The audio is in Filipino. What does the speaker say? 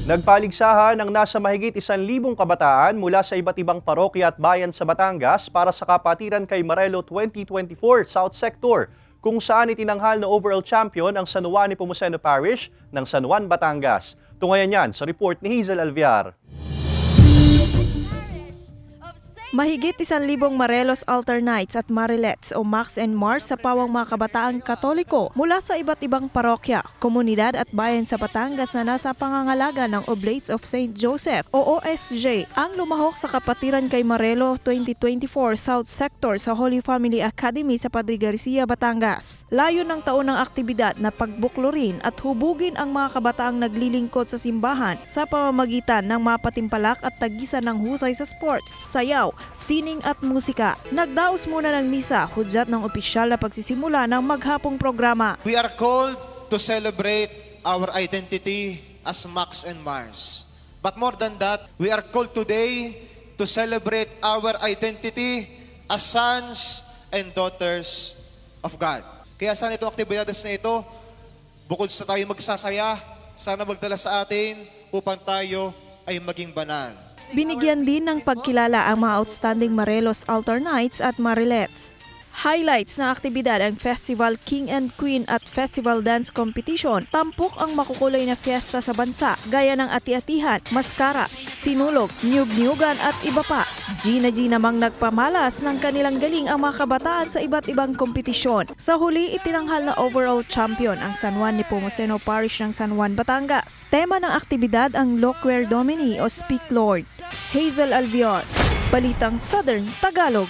Nagpaligsahan ng nasa mahigit 1,000 kabataan mula sa iba't ibang parokya at bayan sa Batangas para sa Kapatiran kay Marelo 2024 South Sector, kung saan itinanghal na overall champion ang San Juan Nepomuceno Parish ng San Juan, Batangas. Tungayan yan sa report ni Hazel Alviar. Mahigit 1,000 Morelos Alternites at Marilets o Max and Mars sa pawang mga kabataang Katoliko mula sa iba't ibang parokya, komunidad at bayan sa Batangas na nasa pangangalaga ng Oblates of St. Joseph o OSJ ang lumahok sa Kapatiran kay Marelo 2024 South Sector sa Holy Family Academy sa Padre Garcia, Batangas. Layo ng taon ng aktibidad na pagbuklurin at hubugin ang mga kabataang naglilingkod sa simbahan sa pamamagitan ng mapatimpalak at tagisan ng husay sa sports, sayaw, sining at musika. Nagdaos muna ng misa, hudyat ng opisyal na pagsisimula ng maghapong programa. We are called to celebrate our identity as Max and Mars. But more than that, we are called today to celebrate our identity as sons and daughters of God. Kaya sana itong aktibidades na ito, bukod sa tayo magsasaya, sana magdala sa atin upang tayo ay maging banal. Binigyan din ng pagkilala ang mga outstanding Morelos Alternites at Marilets. Highlights na aktibidad ang Festival King and Queen at Festival Dance Competition. Tampok ang makukulay na fiesta sa bansa, gaya ng ati-atihan, maskara, sinulog, niyug-niyugan at iba pa. Gina namang nagpamalas ng kanilang galing ang mga kabataan sa iba't ibang kompetisyon. Sa huli, itinanghal na overall champion ang San Juan Nepomuceno Parish ng San Juan, Batangas. Tema ng aktibidad ang Loquer Domini o Speak Lord. Hazel Alviar, Balitang Southern Tagalog.